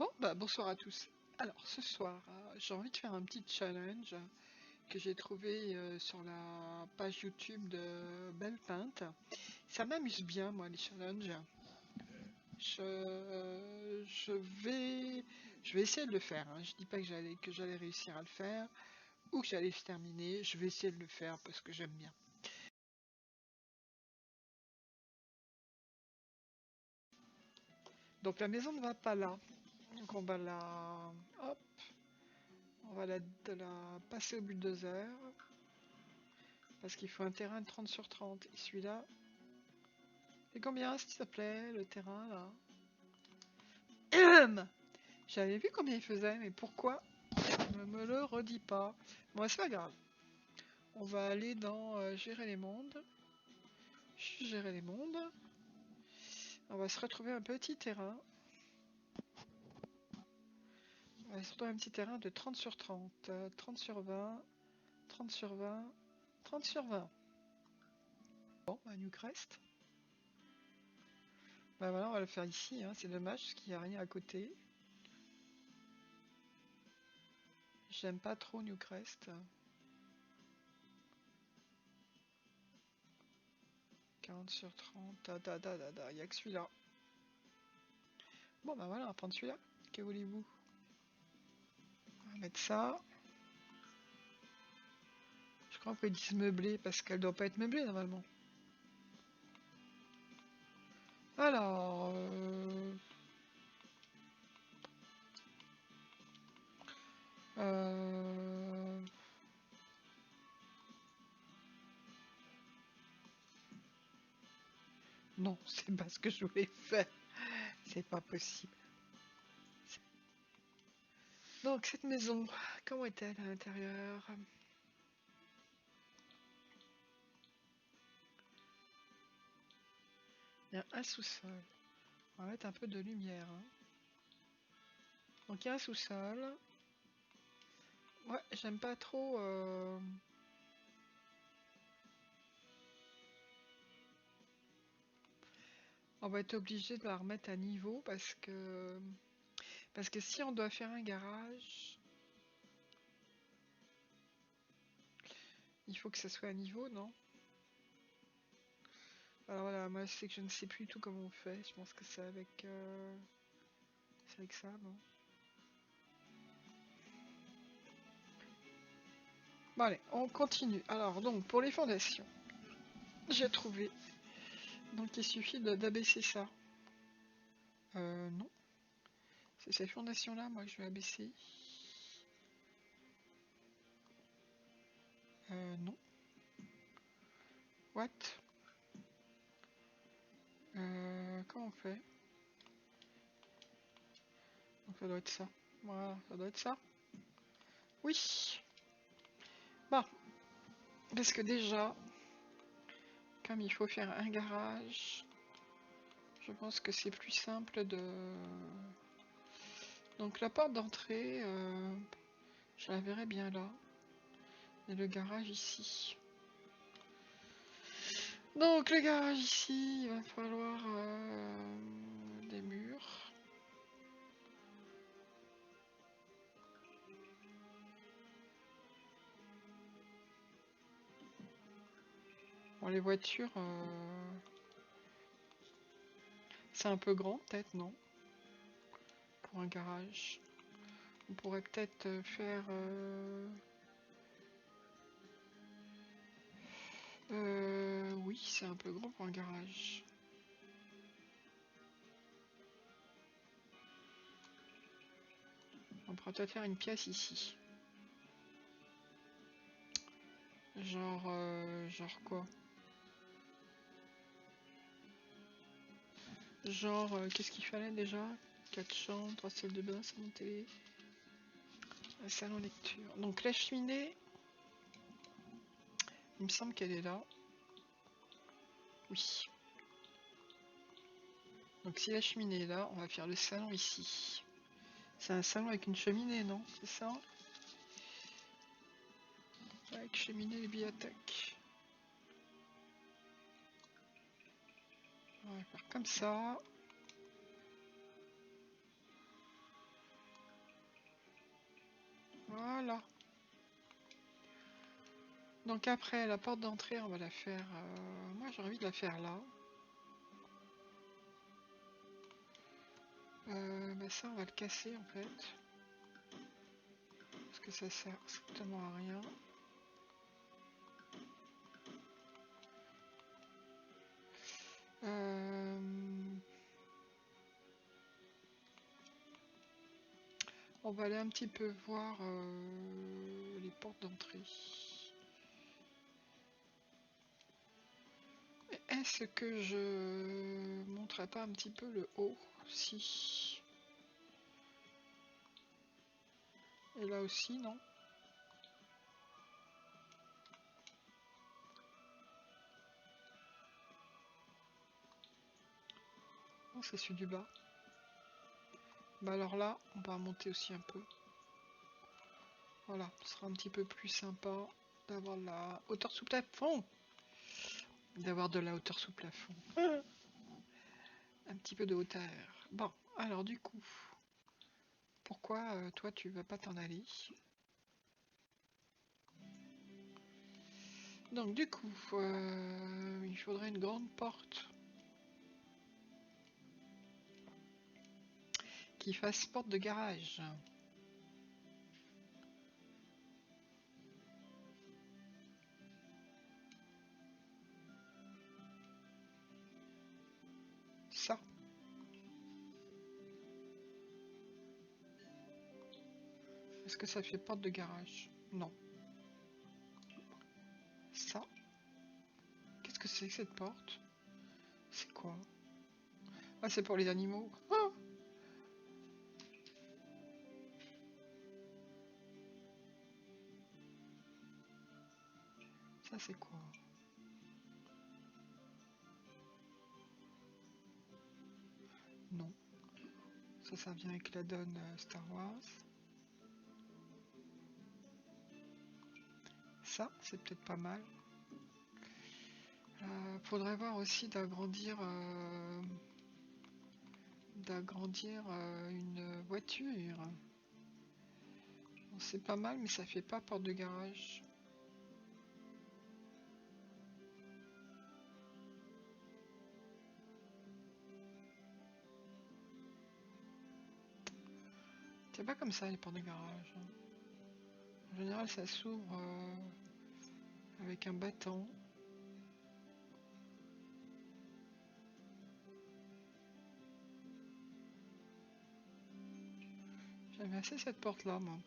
Bon, bah bonsoir à tous. Alors ce soir, j'ai envie de faire un petit challenge que j'ai trouvé sur la page YouTube de Belle Peinte. Ça m'amuse bien, moi, les challenges. Je vais essayer de le faire, hein. Je dis pas que j'allais réussir à le faire ou que j'allais se terminer. Je vais essayer de le faire parce que j'aime bien. Donc la maison ne va pas là. Donc hop, on va la passer au bulldozer parce qu'il faut un terrain de 30 sur 30. Et celui-là, c'est combien, s'il te plaît, le terrain, là? J'avais vu combien il faisait, mais pourquoi ne me le redis pas? Bon, c'est pas grave. On va aller dans gérer les mondes. Gérer les mondes. On va se retrouver un petit terrain. On va se retrouver un petit terrain de 30 sur 30. 30 sur 20. 30 sur 20. 30 sur 20. Bon, bah, Newcrest. Bah voilà, on va le faire ici, hein. C'est dommage parce qu'il n'y a rien à côté. J'aime pas trop Newcrest. 40 sur 30. Il n'y a que celui-là. Bon bah voilà, on va prendre celui-là. Que voulez-vous? On va mettre ça. Je crois qu'on peut dire meublée parce qu'elle doit pas être meublée normalement. Alors... euh, Non, c'est pas ce que je voulais faire. C'est pas possible. Donc cette maison, comment est-elle à l'intérieur? Il y a un sous-sol. On va mettre un peu de lumière, hein. Donc il y a un sous-sol. Ouais, j'aime pas trop... On va être obligé de la remettre à niveau parce que... Parce que si on doit faire un garage... Il faut que ça soit à niveau, non? Alors voilà, moi c'est que je ne sais plus du tout comment on fait. Je pense que c'est avec... C'est avec ça, non? Bon allez, on continue. Alors donc, pour les fondations, j'ai trouvé. Donc il suffit d'abaisser ça. Non. C'est ces fondations-là, moi, que je vais abaisser. Non. What? Comment on fait? Donc ça doit être ça. Voilà, ça doit être ça. Oui. Bon. Parce que déjà, comme il faut faire un garage, je pense que c'est plus simple de... Donc la porte d'entrée, je la verrai bien là. Et le garage ici. Donc le garage ici, il va falloir des murs. Bon, les voitures, c'est un peu grand peut-être, non? Pour un garage. On pourrait peut-être faire... oui, c'est un peu grand pour un garage. On pourrait peut-être faire une pièce ici. Genre quoi? Genre, qu'est-ce qu'il fallait déjà? 4 chambres, 3 salles de bain, salon télé, un salon lecture. Donc la cheminée, il me semble qu'elle est là. Oui. Donc si la cheminée est là, on va faire le salon ici. C'est un salon avec une cheminée, non? C'est ça? Avec cheminée et bibliothèque. On va faire comme ça. Donc après, la porte d'entrée, on va la faire... moi, j'ai envie de la faire là. Bah ça, on va le casser en fait. Parce que ça sert strictement à rien. On va aller un petit peu voir les portes d'entrée. Est-ce que je montrerai pas un petit peu le haut? Si. Et là aussi, non? Non, c'est celui du bas. Bah alors là, on va monter aussi un peu. Voilà, ce sera un petit peu plus sympa d'avoir de la hauteur sous plafond. D'avoir de la hauteur sous plafond. Un petit peu de hauteur. Bon, alors du coup, pourquoi toi tu vas pas t'en aller? Donc du coup, il faudrait une grande porte qui fasse porte de garage. Ça. Est-ce que ça fait porte de garage? Non. Ça. Qu'est-ce que c'est que cette porte? C'est quoi? Ah, c'est pour les animaux. Ah, ça c'est quoi? Non. Ça vient avec la donne Star Wars. Ça, c'est peut-être pas mal. Faudrait voir aussi d'agrandir une voiture. Bon, c'est pas mal, mais ça fait pas porte de garage. C'est pas comme ça les portes de garage. En général, ça s'ouvre avec un battant. J'aime assez cette porte-là, moi.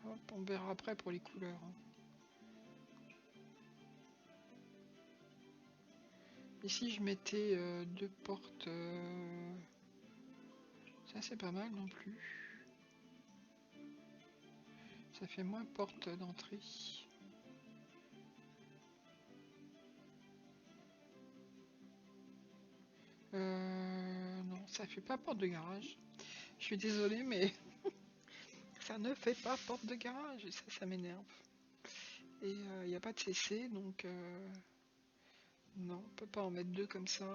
Hop, on verra après pour les couleurs. Ici, je mettais deux portes. Ça, c'est pas mal non plus. Ça fait moins porte d'entrée. Non, ça fait pas porte de garage. Je suis désolée, mais ça ne fait pas porte de garage. Et ça m'énerve. Et il n'y a pas de CC, donc non, on peut pas en mettre deux comme ça.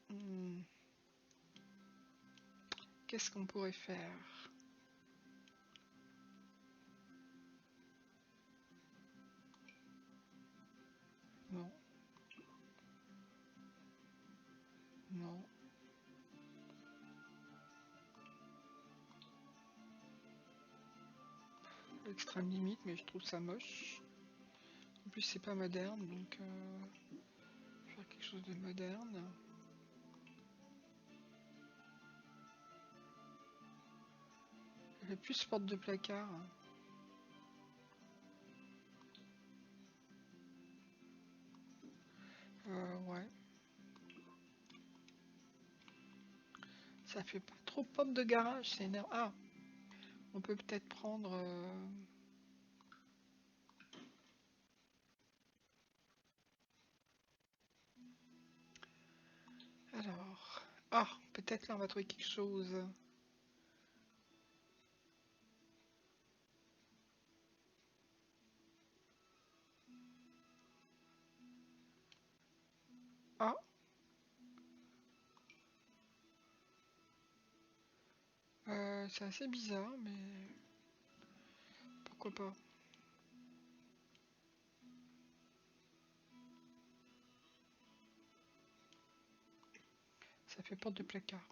Hmm. Qu'est-ce qu'on pourrait faire? Non, non. Extrême limite, mais je trouve ça moche. En plus, c'est pas moderne, donc faire quelque chose de moderne. Il y a plus porte de placard. Ouais. Ça fait pas trop porte de garage, c'est énervant. Ah, on peut peut-être prendre... Alors... Ah, peut-être là on va trouver quelque chose. Ah, Ouais, c'est assez bizarre, mais pourquoi pas. Ça fait porte de placard.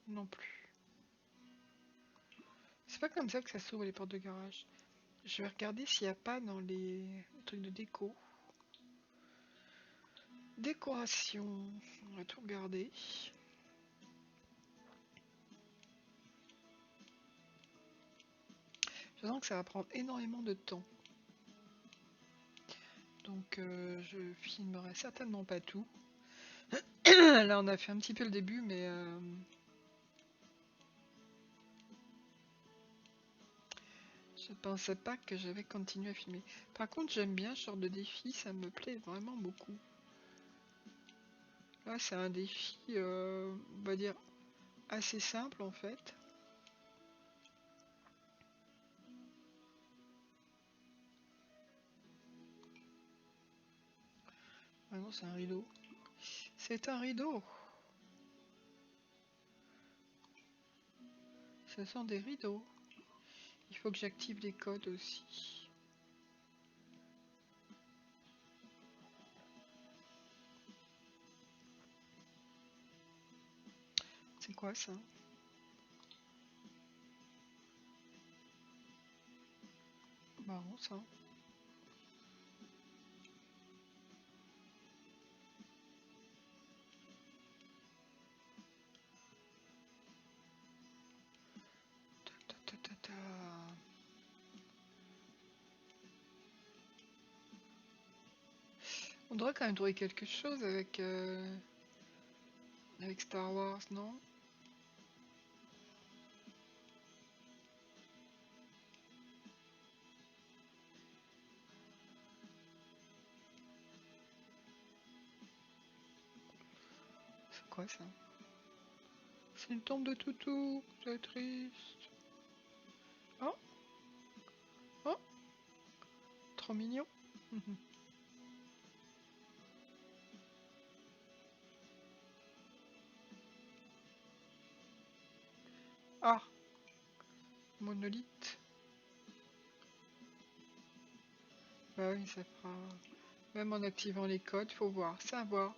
Non plus. C'est pas comme ça que ça s'ouvre les portes de garage. Je vais regarder s'il n'y a pas dans les trucs de déco. Décoration. On va tout regarder. Je sens que ça va prendre énormément de temps. Donc je filmerai certainement pas tout. Là on a fait un petit peu le début, mais je pensais pas que j'avais continué à filmer. Par contre j'aime bien ce genre de défi, ça me plaît vraiment beaucoup. Là c'est un défi, on va dire, assez simple en fait. Ah non, c'est un rideau. C'est un rideau. Ce sont des rideaux. Il faut que j'active les codes aussi. C'est quoi ça? Marrant ça. Ta, ta, ta, ta. On devrait quand même trouver quelque chose avec Star Wars, non? C'est quoi ça? C'est une tombe de toutou, c'est triste. Oh, oh, trop mignon. Ah, monolithe. Bah oui, ça fera. Même en activant les codes, faut voir. Ça à voir.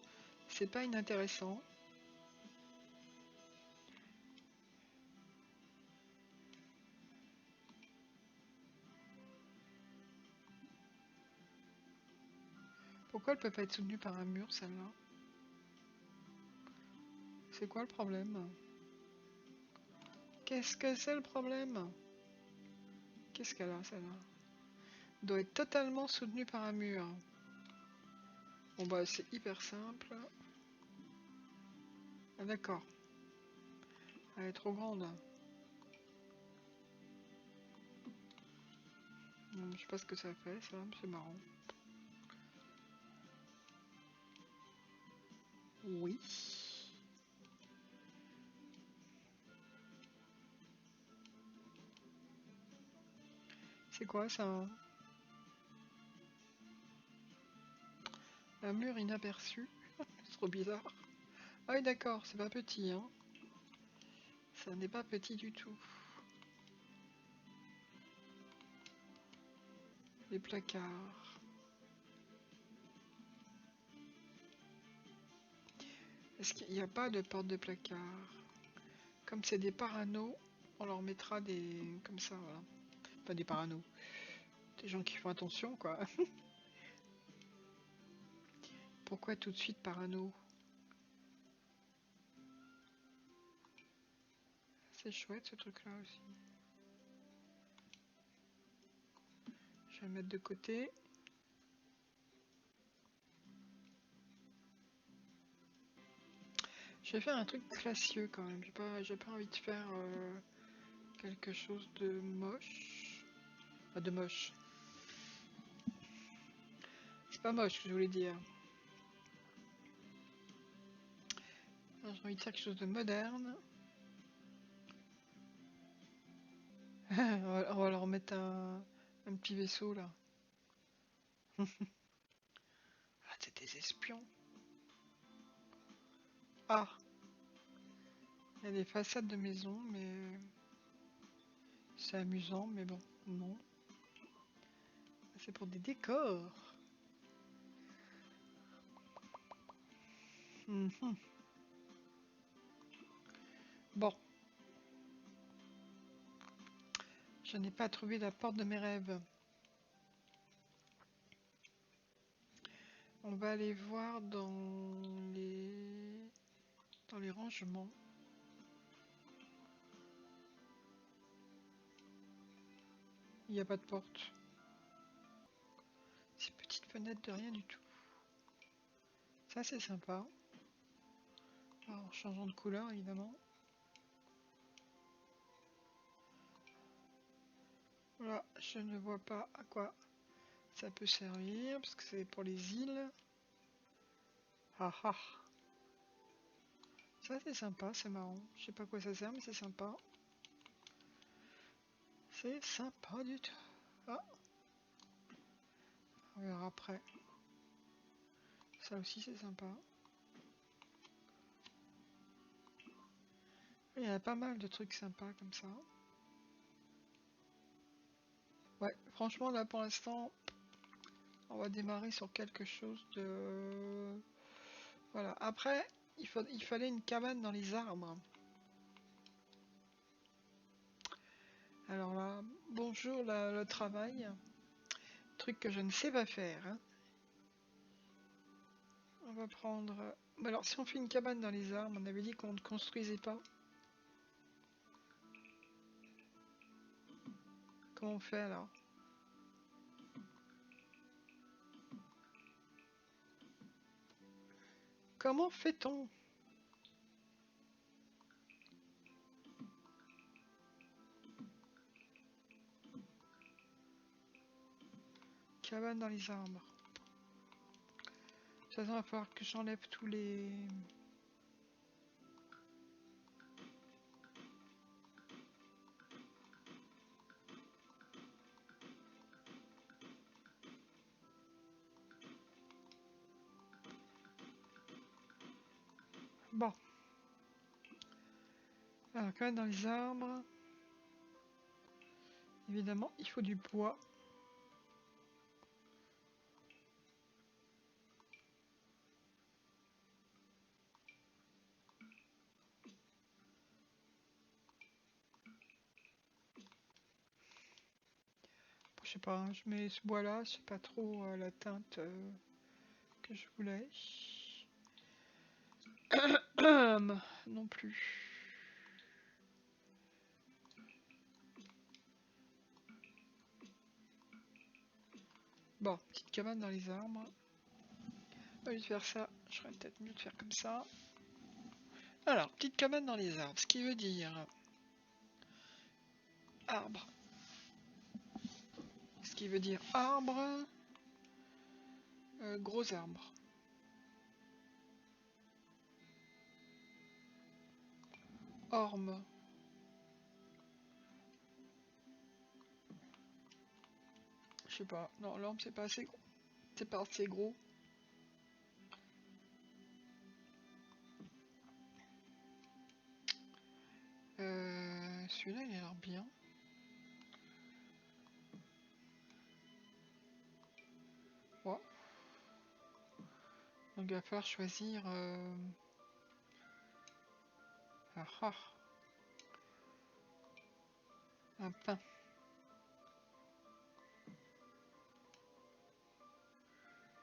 C'est pas inintéressant. Pourquoi elle peut pas être soutenue par un mur, celle-là? C'est quoi le problème? Qu'est-ce que c'est le problème? Qu'est-ce qu'elle a, celle-là? Doit être totalement soutenue par un mur. Bon bah c'est hyper simple. Ah d'accord. Elle est trop grande. Je sais pas ce que ça fait, ça, c'est marrant. Oui. C'est quoi ça? Un mur inaperçu? C'est trop bizarre. Ah oui d'accord, c'est pas petit, hein. Ça n'est pas petit du tout. Les placards. Est-ce qu'il n'y a pas de porte de placard? Comme c'est des paranos, on leur mettra des... comme ça, voilà. Pas des paranos. Des gens qui font attention, quoi. Pourquoi tout de suite parano? C'est chouette ce truc-là aussi. Je vais le mettre de côté. Je vais faire un truc classieux quand même. J'ai pas envie de faire quelque chose de moche. Pas de moche. C'est pas moche que je voulais dire. J'ai envie de faire quelque chose de moderne. On va leur mettre un petit vaisseau là. Ah, c'est des espions. Ah, y a des façades de maisons, mais c'est amusant, mais bon, non. C'est pour des décors. Mhm. Bon, je n'ai pas trouvé la porte de mes rêves. On va aller voir dans les rangements. Il n'y a pas de porte. Ces petites fenêtres de rien du tout. Ça c'est sympa. Alors, en changeant de couleur évidemment. Voilà, je ne vois pas à quoi ça peut servir parce que c'est pour les îles. Ah ah. Ça c'est sympa, c'est marrant. Je sais pas à quoi ça sert mais c'est sympa. C'est sympa du tout. Ah, on verra après. Ça aussi c'est sympa. Il y a pas mal de trucs sympas comme ça. Ouais, franchement là pour l'instant, on va démarrer sur quelque chose de... Voilà, après, il fallait une cabane dans les arbres. Alors là, bonjour le travail. Truc que je ne sais pas faire. Hein. On va prendre... Alors si on fait une cabane dans les arbres, on avait dit qu'on ne construisait pas. Comment on fait alors? Comment fait-on? Cabane dans les arbres. De toute façon, il va falloir que j'enlève tous les... Bon. Alors, cabane dans les arbres. Évidemment, il faut du bois. Je sais pas, hein, je mets ce bois là, c'est pas trop la teinte que je voulais. Non plus. Bon, petite cabane dans les arbres. Au lieu de faire ça, je serais peut-être mieux de faire comme ça. Alors, petite cabane dans les arbres, ce qui veut dire arbre. Ce qui veut dire arbre, gros arbre. Orme. Je sais pas, non, l'orme c'est pas assez gros. C'est pas assez gros. Celui-là il a l'air bien. Ouais. Donc il va falloir choisir... un pain.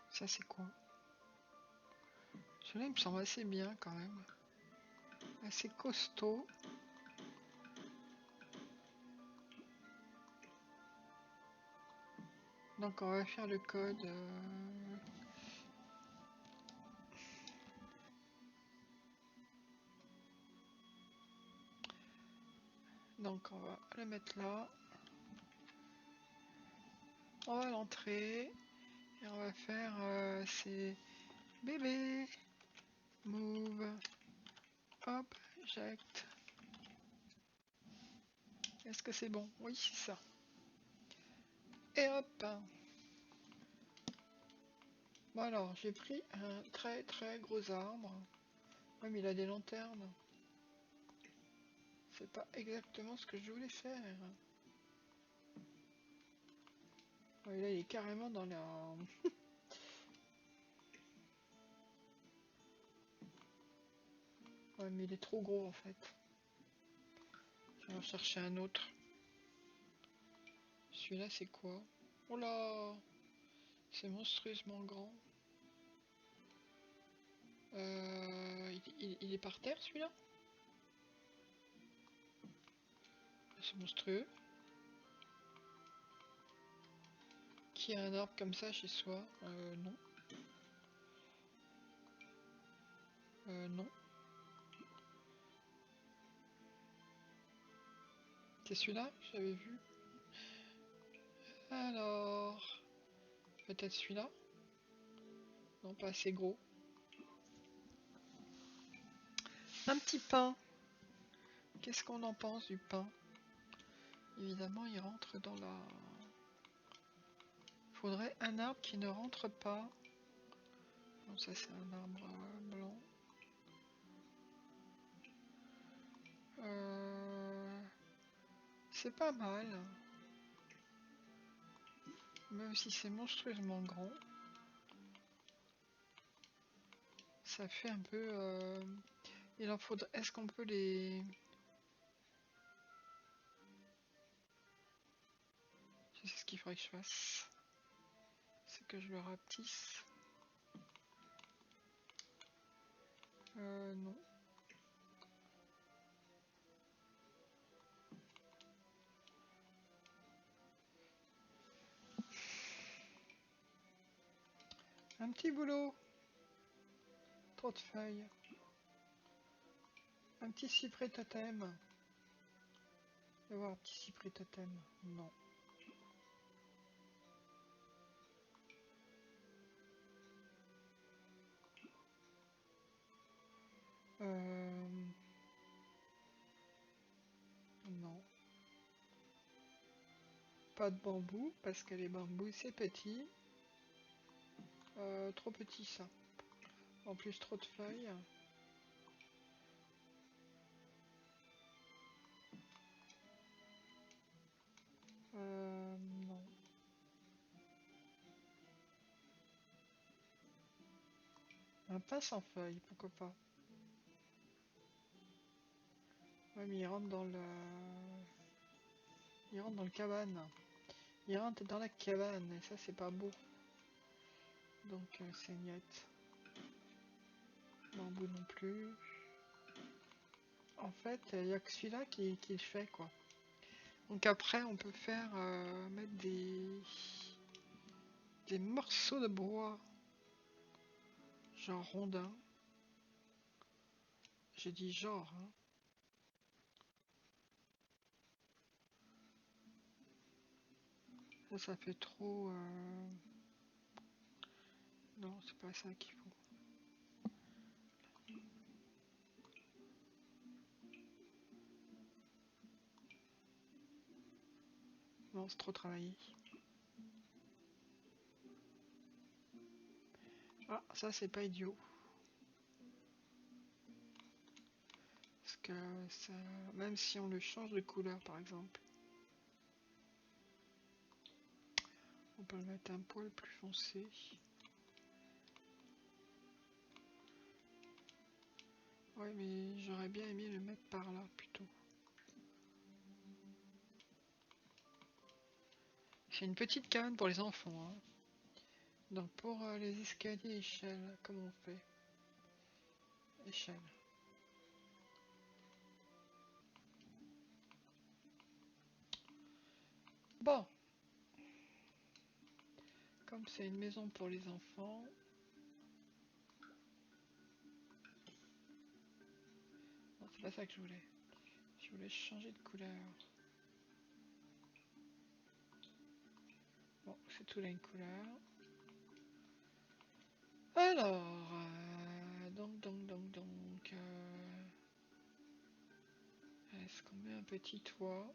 Ça c'est quoi? Celui-là il me semble assez bien quand même. Assez costaud. Donc on va faire le code. Donc on va le mettre là. On va l'entrer. Et on va faire ces bébés. Move. Object. Est-ce que c'est bon? Oui, c'est ça. Et hop. Bon alors, j'ai pris un très très gros arbre. Ouais, mais il a des lanternes. C'est pas exactement ce que je voulais faire. Ouais, là, il est carrément dans la... Ouais, mais il est trop gros en fait. Je vais en chercher un autre. Celui-là, c'est quoi? Oh là! C'est monstrueusement grand. Il est par terre celui-là? C'est monstrueux. Qui a un arbre comme ça chez soi? Non. Non. C'est celui-là? J'avais vu. Alors... Peut-être celui-là? Non, pas assez gros. Un petit pain. Qu'est-ce qu'on en pense du pain? Évidemment, il rentre dans la... Faudrait un arbre qui ne rentre pas. Non, ça c'est un arbre blanc. C'est pas mal. Même si c'est monstrueusement grand. Ça fait un peu... Il en faudrait... Est-ce qu'on peut les... Je sais ce qu'il faudrait que je fasse. C'est que je le rapetisse. Non. Un petit boulot. Trop de feuilles. Un petit cyprès totem. Je vais voir un petit cyprès totem. Non. Non. Pas de bambou, parce que les bambous c'est petit. Trop petit ça. En plus trop de feuilles. Non. Un pain sans feuilles, pourquoi pas. Ouais, mais il rentre dans le... Il rentre dans le cabane. Il rentre dans la cabane, et ça c'est pas beau. Donc c'est niette. Bambou non plus. En fait, il n'y a que celui-là qui le fait, quoi. Donc après, on peut faire mettre des morceaux de bois, genre rondin. J'ai dit genre, hein. Ça fait trop... Non, c'est pas ça qu'il faut. Non, c'est trop travaillé. Ah, ça c'est pas idiot. Parce que ça... Même si on le change de couleur par exemple, on peut le mettre un poil plus foncé. Ouais, mais j'aurais bien aimé le mettre par là plutôt. C'est une petite cabane pour les enfants, hein. Donc pour les escaliers échelles, comment on fait? Échelle. Bon, comme c'est une maison pour les enfants... Non, c'est pas ça que je voulais. Je voulais changer de couleur. Bon, c'est tout là une couleur. Alors, donc, est-ce qu'on met un petit toit?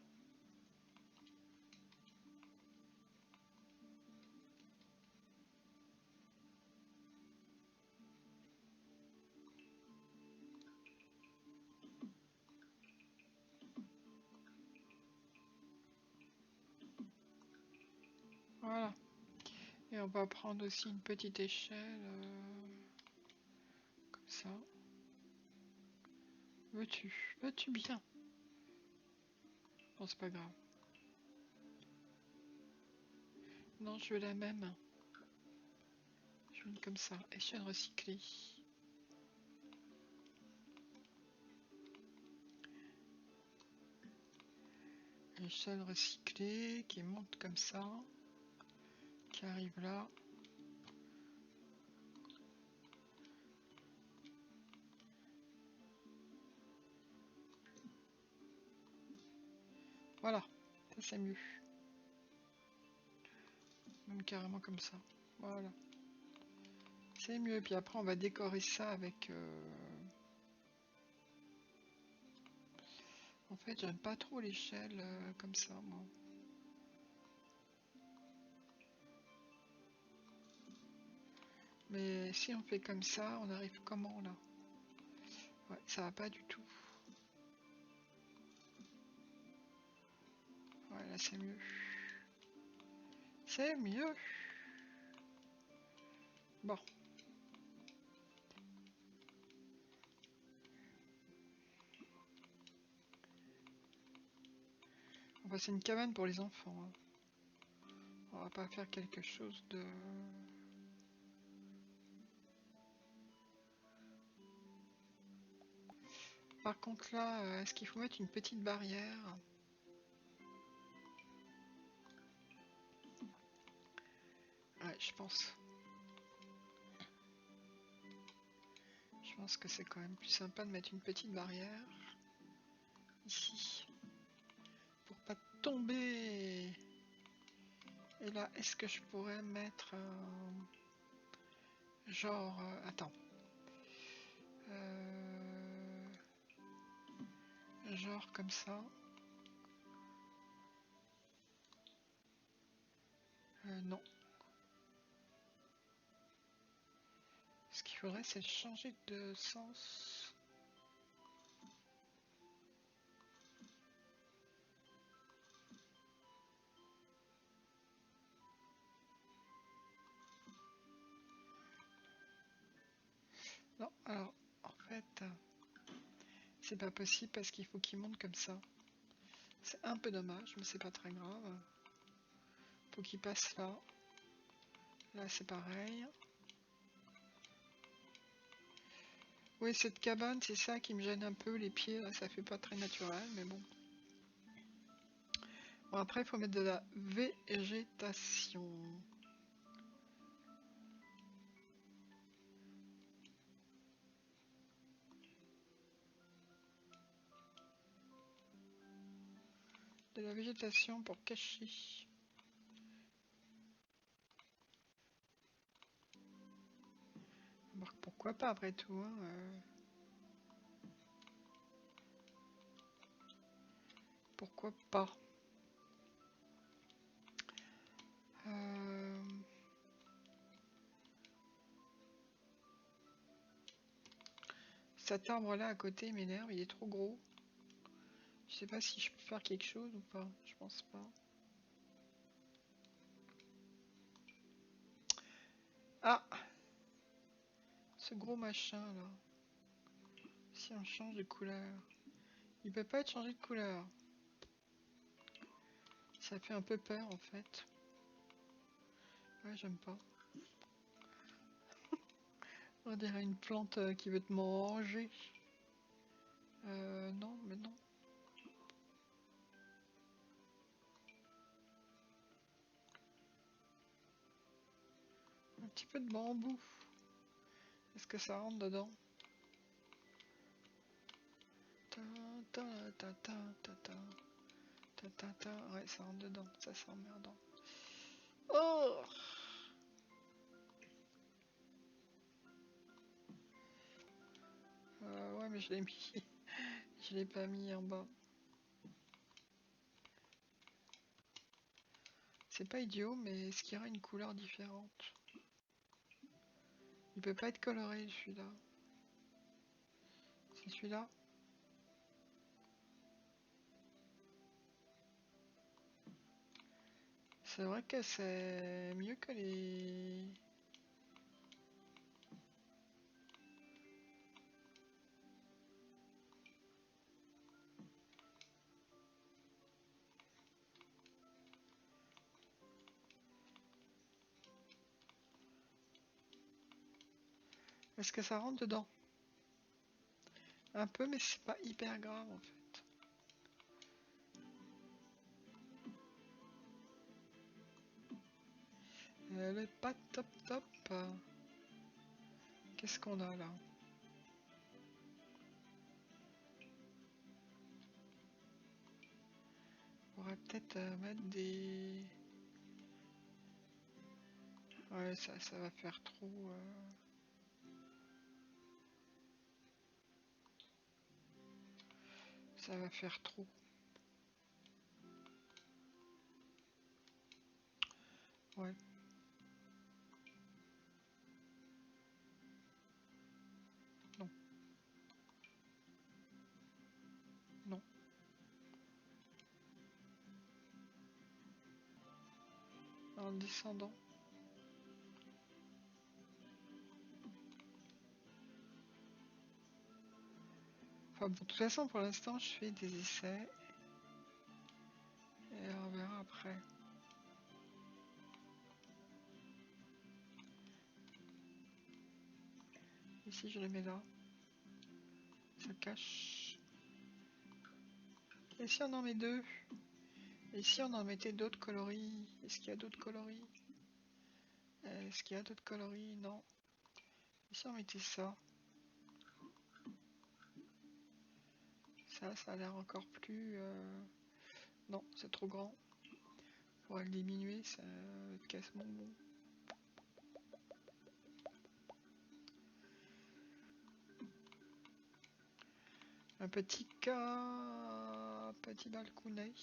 Et on va prendre aussi une petite échelle, comme ça. Veux-tu bien? Bon, c'est pas grave. Non, je veux la même. Je veux une comme ça, échelle recyclée. Échelle recyclée qui monte comme ça, qui arrive là. Voilà, ça c'est mieux. Même carrément comme ça. Voilà. C'est mieux. Puis après on va décorer ça avec... En fait j'aime pas trop l'échelle comme ça moi. Mais si on fait comme ça, on arrive comment là? Ouais, ça va pas du tout. Ouais, là c'est mieux. C'est mieux. Bon. Enfin, c'est une cabane pour les enfants. Hein. On va pas faire quelque chose de... Par contre là, est-ce qu'il faut mettre une petite barrière? Ouais, je pense. Je pense que c'est quand même plus sympa de mettre une petite barrière. Ici. Pour pas tomber. Et là, est-ce que je pourrais mettre genre... attends. Genre comme ça. Non. Ce qu'il faudrait, c'est changer de sens. Non, alors, en fait, c'est pas possible parce qu'il faut qu'il monte comme ça. C'est un peu dommage, mais c'est pas très grave. Faut qu'il passe là. Là, c'est pareil. Oui, cette cabane, c'est ça qui me gêne un peu. Les pieds, là, ça fait pas très naturel, mais bon. Bon, après, il faut mettre de la végétation. De la végétation pour cacher. Bon, pourquoi pas après tout, hein, pourquoi pas. Euh, Cet arbre là à côté m'énerve, il est trop gros. Je sais pas si je peux faire quelque chose ou pas, je pense pas. Ah, ce gros machin là. Si on change de couleur. Il peut pas être changé de couleur. Ça fait un peu peur en fait. Ouais, j'aime pas. On dirait une plante qui veut te manger. Non, mais non. Un petit peu de bambou. Est-ce que ça rentre dedans? Ta ta ta ta ta ta ta ta ta. Ouais, ça rentre dedans. Ça c'est emmerdant. Oh! Ouais, mais je l'ai mis. Je l'ai pas mis en bas. C'est pas idiot, mais est-ce qu'il y aura une couleur différente? Il peut pas être coloré celui-là. C'est celui-là? C'est vrai que c'est mieux que les... Est-ce que ça rentre dedans? Un peu, mais c'est pas hyper grave en fait. Elle est pas top top. Qu'est-ce qu'on a là? On pourrait peut-être mettre des... Ouais, ça va faire trop... Ça va faire trop. Ouais. Non. Non. En descendant. Enfin bon, de toute façon, pour l'instant, je fais des essais. Et on verra après. Ici, je le mets là. Ça cache. Et si on en met deux? Et si on en mettait d'autres coloris? Est-ce qu'il y a d'autres coloris? Est-ce qu'il y a d'autres coloris? Non. Et si on mettait ça? Ça a l'air encore plus... Non, c'est trop grand. Pour le diminuer, ça casse mon bon. Un petit cas... Petit balconet.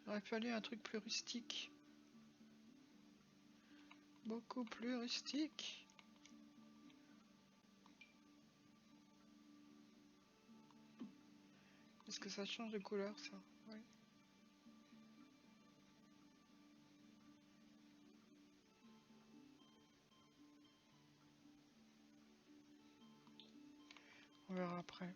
Il aurait fallu un truc plus rustique. Beaucoup plus rustique. Est-ce que ça change de couleur, ça? Oui. On verra après.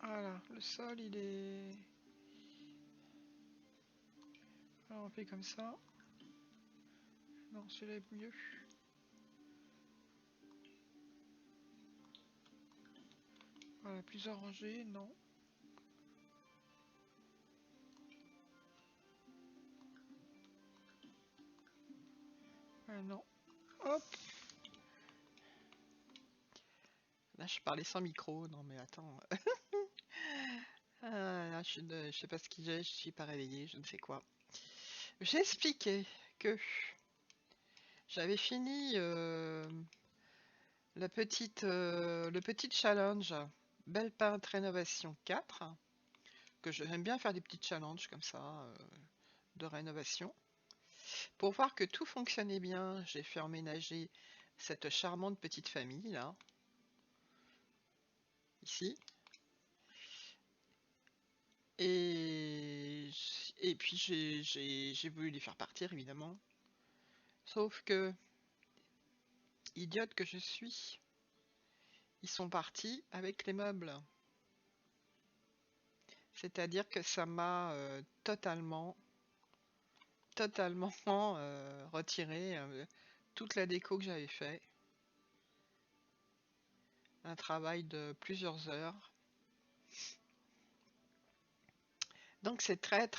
Voilà, le sol, il est... Alors, on fait comme ça. Non, celui-là est mieux. Voilà, plus orangé, non. Non. Hop. Là, je parlais sans micro. Non, mais attends. Là, je sais pas ce qu'il est, je suis pas réveillée, je ne sais quoi. J'ai expliqué que j'avais fini le petit challenge Belle Peintre Rénovation 4, que j'aime bien faire des petits challenges comme ça de rénovation. Pour voir que tout fonctionnait bien, j'ai fait emménager cette charmante petite famille là, ici. Et, et puis j'ai voulu les faire partir évidemment. Sauf que, idiote que je suis, ils sont partis avec les meubles. C'est-à-dire que ça m'a totalement retiré toute la déco que j'avais fait. Un travail de plusieurs heures. Donc c'est très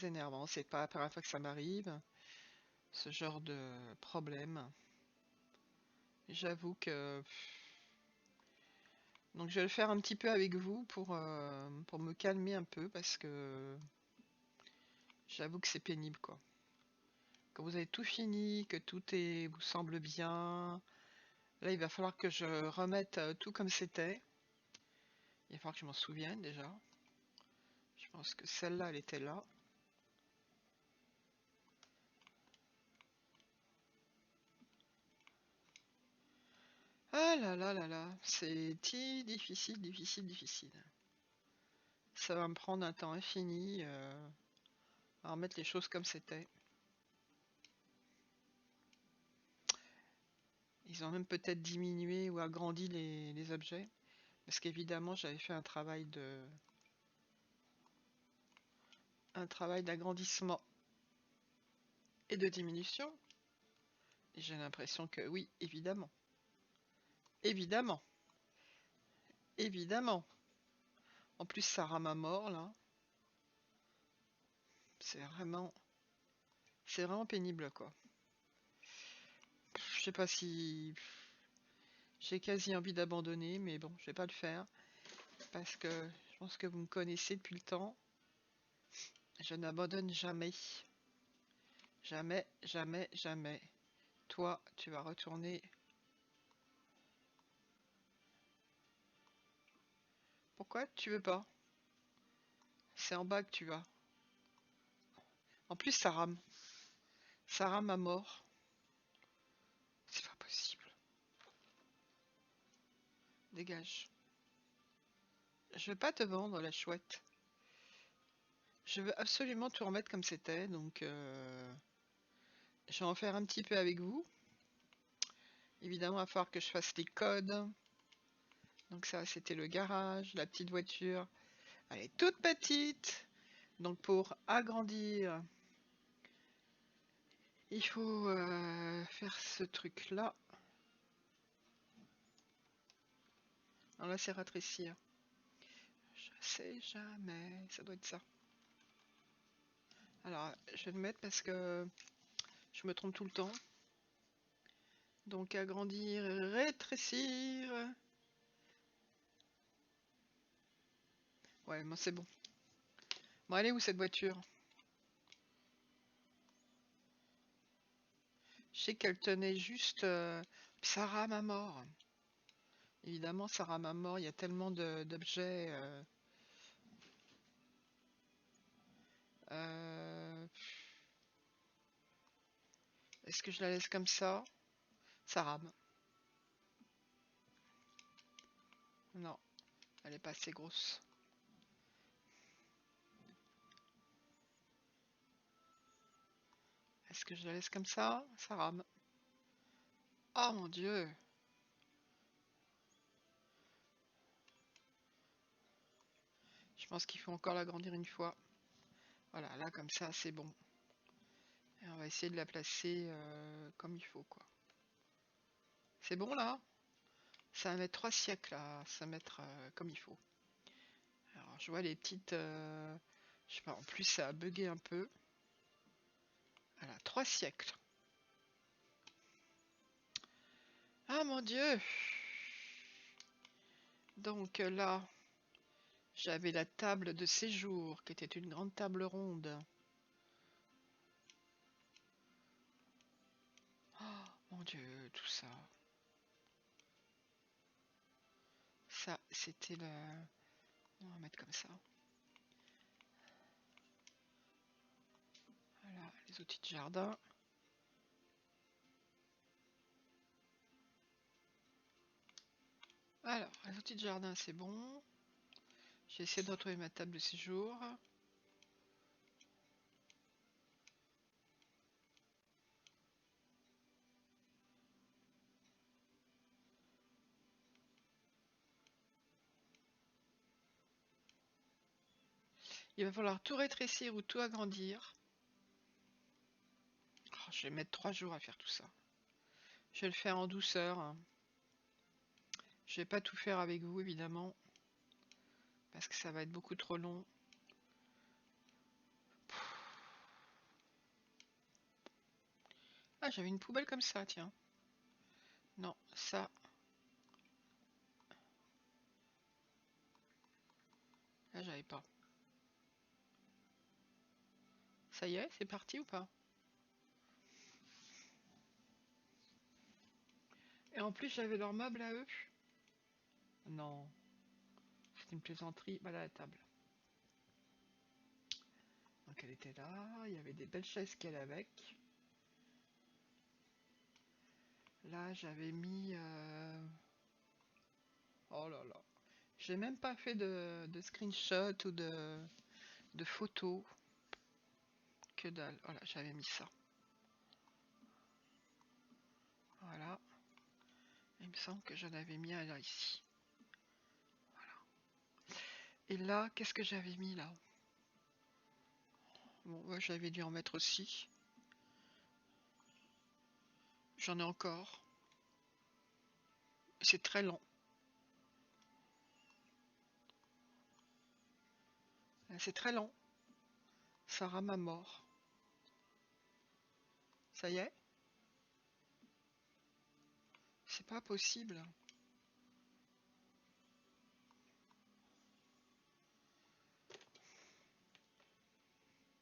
énervant. C'est pas la première fois que ça m'arrive, ce genre de problème. J'avoue que... Donc je vais le faire un petit peu avec vous pour me calmer un peu parce que j'avoue que c'est pénible quoi. Quand vous avez tout fini, que tout vous semble bien, là il va falloir que je remette tout comme c'était. Il va falloir que je m'en souvienne déjà. Je pense que celle-là elle était là. Ah là là là là, c'est difficile, difficile, difficile. Ça va me prendre un temps infini à remettre les choses comme c'était. Ils ont même peut-être diminué ou agrandi les objets. Parce qu'évidemment, j'avais fait un travail d'agrandissement et de diminution. Et j'ai l'impression que oui, évidemment. Évidemment. Évidemment. En plus, ça rame à mort, là. C'est vraiment pénible, quoi. Je sais pas si j'ai quasi envie d'abandonner, mais bon, je vais pas le faire. Parce que je pense que vous me connaissez depuis le temps. Je n'abandonne jamais. Jamais, jamais, jamais. Toi, tu vas retourner. Pourquoi tu veux pas? C'est en bas que tu vas. En plus, ça rame. Ça rame à mort. C'est pas possible. Dégage. Je veux pas te vendre, la chouette. Je veux absolument tout remettre comme c'était, donc je vais en faire un petit peu avec vous. Évidemment, il va falloir que je fasse les codes. Donc ça, c'était le garage, la petite voiture. Elle est toute petite. Donc pour agrandir, il faut faire ce truc-là. Alors là, c'est rétrécir. Je sais jamais. Ça doit être ça. Alors, je vais le mettre parce que je me trompe tout le temps. Donc agrandir, rétrécir. Ouais, moi c'est bon. Bon, elle est où cette voiture? Je sais qu'elle tenait juste... ça rame à mort. Évidemment, ça rame à mort. Il y a tellement d'objets. Euh, Est-ce que je la laisse comme ça? Ça rame. Non, elle est pas assez grosse. Est-ce que je la laisse comme ça? Ça rame. Oh mon Dieu! Je pense qu'il faut encore l'agrandir une fois. Voilà, là comme ça, c'est bon. Et on va essayer de la placer comme il faut, quoi. C'est bon là? Ça va mettre 3 siècles à se mettre comme il faut. Alors je vois les petites... je sais pas, en plus ça a bugué un peu. Voilà, 3 siècles. Ah mon Dieu! Donc là, j'avais la table de séjour qui était une grande table ronde. Oh mon Dieu, tout ça. Ça, c'était le... On va mettre comme ça. Voilà, les outils de jardin. Alors, les outils de jardin, c'est bon. J'ai essayé de retrouver ma table de séjour. Il va falloir tout rétrécir ou tout agrandir. Oh, je vais mettre 3 jours à faire tout ça. Je vais le faire en douceur. Je vais pas tout faire avec vous, évidemment. Parce que ça va être beaucoup trop long. Ah, j'avais une poubelle comme ça, tiens. Non, ça... Là, j'avais pas. Ça y est, c'est parti ou pas? Et en plus, j'avais leurs meubles à eux. Non, c'est une plaisanterie. Voilà la table. Donc elle était là, il y avait des belles chaises qui allaient avec. Là, j'avais mis... Oh là là. J'ai même pas fait de screenshot ou de photo. Que dalle. Voilà, j'avais mis ça. Voilà. Il me semble que j'en avais mis un là ici. Et là, qu'est-ce que j'avais mis là? Bon, ouais, j'avais dû en mettre aussi. J'en ai encore. C'est très lent. C'est très lent. Ça rame à mort. Ça y est? C'est pas possible.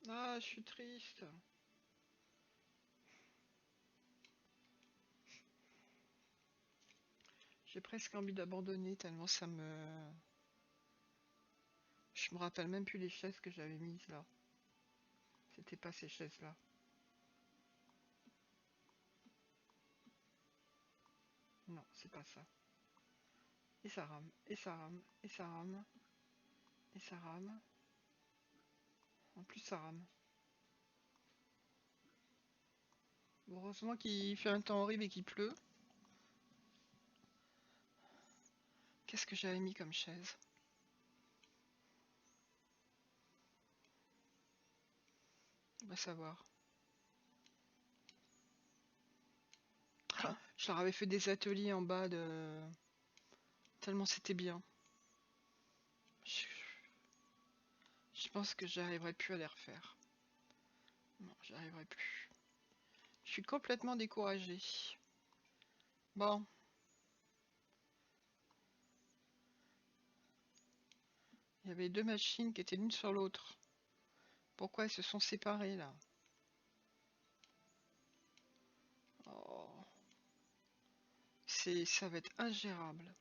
Ah, je suis triste. J'ai presque envie d'abandonner tellement ça me... Je me rappelle même plus les chaises que j'avais mises là. C'était pas ces chaises-là. Non, c'est pas ça. Et ça rame, et ça rame, et ça rame, et ça rame. En plus, ça rame. Bon, heureusement qu'il fait un temps horrible et qu'il pleut. Qu'est-ce que j'avais mis comme chaise? On va savoir. Ah, je leur avais fait des ateliers en bas de... Tellement c'était bien. Je, je pense que j'arriverai plus à les refaire. Non, j'arriverai plus. Je suis complètement découragée. Bon. Il y avait deux machines qui étaient l'une sur l'autre. Pourquoi elles se sont séparées là? Oh. Ça va être ingérable.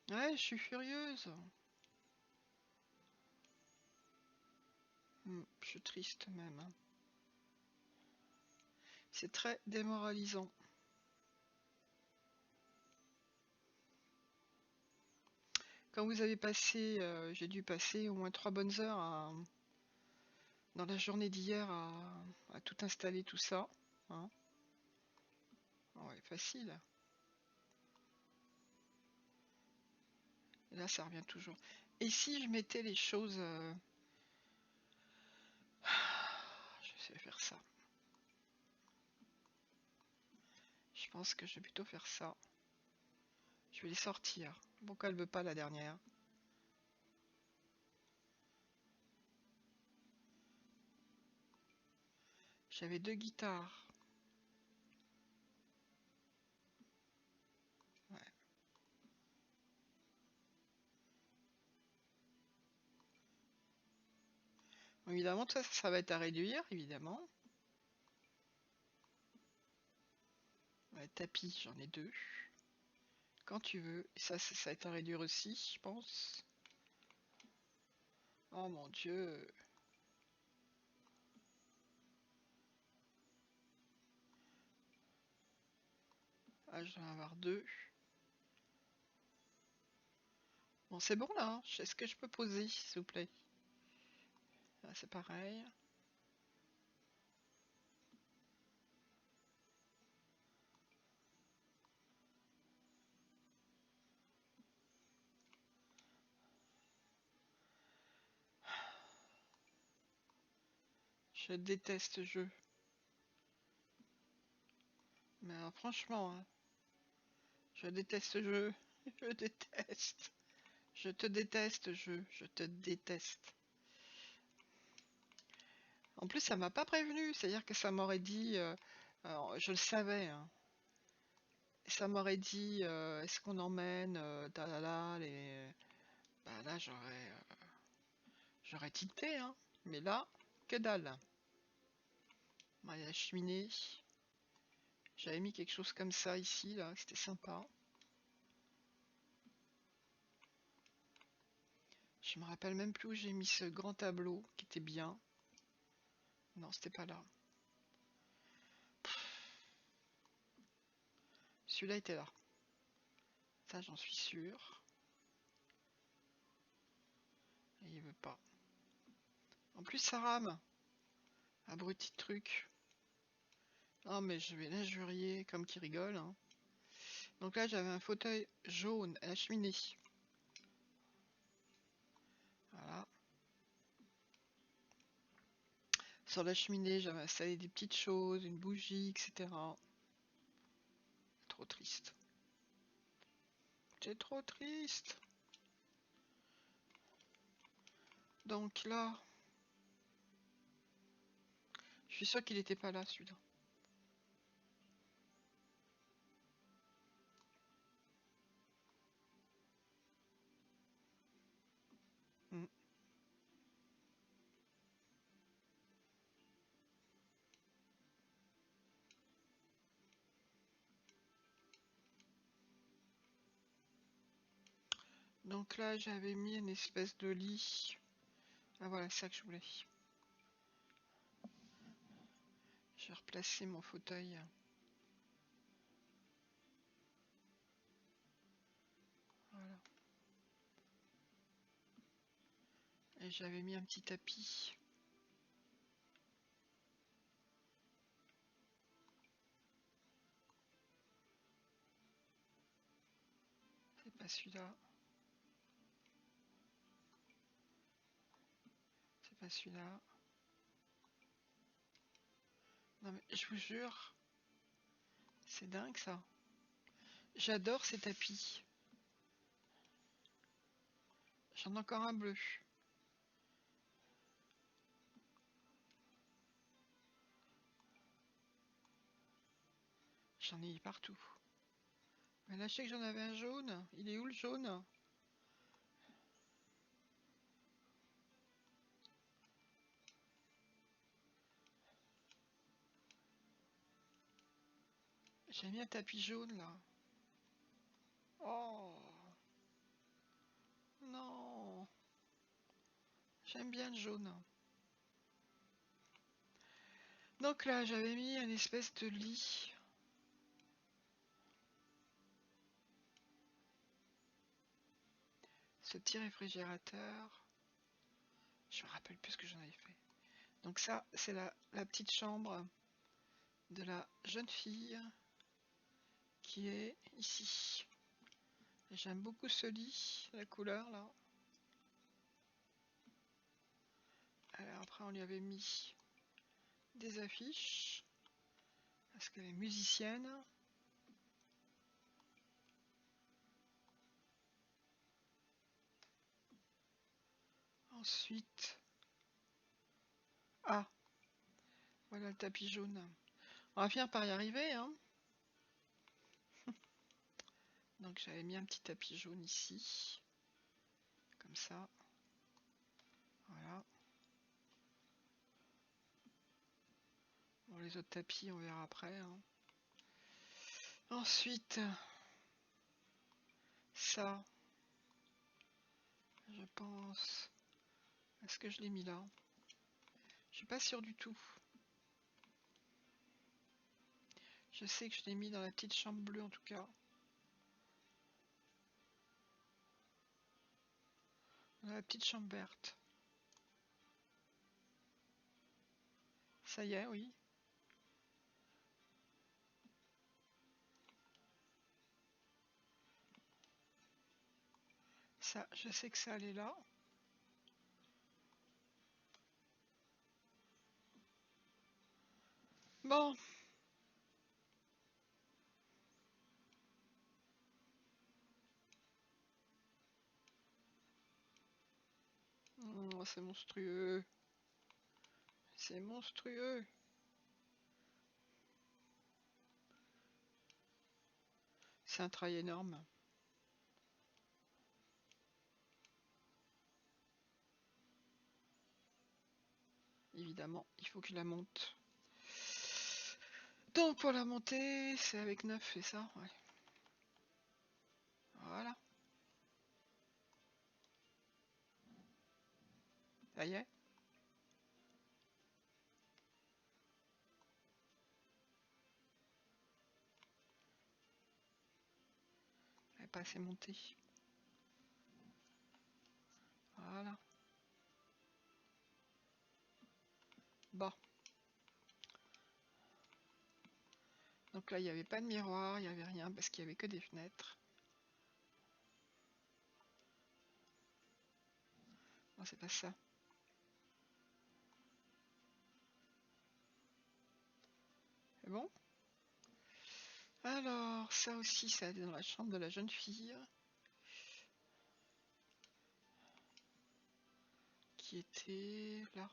Ouais, je suis furieuse. Je suis triste même, hein. C'est très démoralisant. Quand vous avez passé, j'ai dû passer au moins 3 bonnes heures dans la journée d'hier à tout installer, tout ça. Hein. Ouais, facile. Et là, ça revient toujours. Et si je mettais les choses... Je vais faire ça. Je pense que je vais plutôt faire ça. Je vais les sortir. Pourquoi elle veut pas la dernière? J'avais deux guitares. Ouais. Bon, évidemment, tout ça, ça va être à réduire, évidemment. Ouais, tapis, j'en ai deux. Quand tu veux. Et ça va être à réduire aussi, je pense. Oh mon Dieu. Ah, je dois en avoir deux. Bon, c'est bon là. Hein. Est-ce que je peux poser, s'il vous plaît? Ah, c'est pareil. Je déteste ce jeu. Mais alors, franchement, hein, je déteste ce jeu. Je déteste. Je te déteste, jeu. Je te déteste. En plus, ça m'a pas prévenu. C'est-à-dire que ça m'aurait dit... alors, je le savais. Hein. Ça m'aurait dit, est-ce qu'on emmène les... Bah là, j'aurais tilté. Hein. Mais là, que dalle. Bah, il y a la cheminée. J'avais mis quelque chose comme ça ici, là. C'était sympa. Je me rappelle même plus où j'ai mis ce grand tableau qui était bien. Non, c'était pas là. Celui-là était là. Ça, j'en suis sûr. Et il veut pas. En plus, ça rame. Abruti de truc. Oh, mais je vais l'injurier comme qui rigole. Hein. Donc là, j'avais un fauteuil jaune à la cheminée. Voilà. Sur la cheminée, j'avais installé des petites choses, une bougie, etc. Trop triste. C'est trop triste. Donc là, je suis sûr qu'il n'était pas là, celui-là. Hmm. Donc là, j'avais mis une espèce de lit. Ah voilà, c'est ça que je voulais. Je vais replacer mon fauteuil. Voilà. Et j'avais mis un petit tapis. C'est pas celui-là. C'est pas celui-là. Non mais je vous jure, c'est dingue ça. J'adore ces tapis. J'en ai encore un bleu. J'en ai partout. Mais là, je sais que j'en avais un jaune. Il est où le jaune? J'ai mis un tapis jaune là. Oh non. J'aime bien le jaune. Donc là, j'avais mis une espèce de lit. Ce petit réfrigérateur. Je me rappelle plus ce que j'en avais fait. Donc ça, c'est la petite chambre de la jeune fille qui est ici. J'aime beaucoup ce lit, la couleur là. Alors après, on lui avait mis des affiches parce qu'elle est musicienne. Ensuite, ah, voilà le tapis jaune. On va finir par y arriver, hein. Donc j'avais mis un petit tapis jaune ici, comme ça. Voilà. Bon, les autres tapis, on verra après. Hein. Ensuite, ça, je pense. Est-ce que je l'ai mis là? Je suis pas sûre du tout. Je sais que je l'ai mis dans la petite chambre bleue en tout cas. Dans la petite chambre verte. Ça y est, oui. Ça, je sais que ça allait là. Bon. Oh, c'est monstrueux. C'est monstrueux. C'est un travail énorme. Évidemment, il faut qu'il la monte. Donc pour la monter, c'est avec 9 et ça, ouais. Voilà. Ça y est. pas assez monté. Voilà. Bon. Donc là, il n'y avait pas de miroir, il n'y avait rien parce qu'il n'y avait que des fenêtres. Non, c'est pas ça. C'est bon? Alors, ça aussi, ça allait dans la chambre de la jeune fille. Qui était là.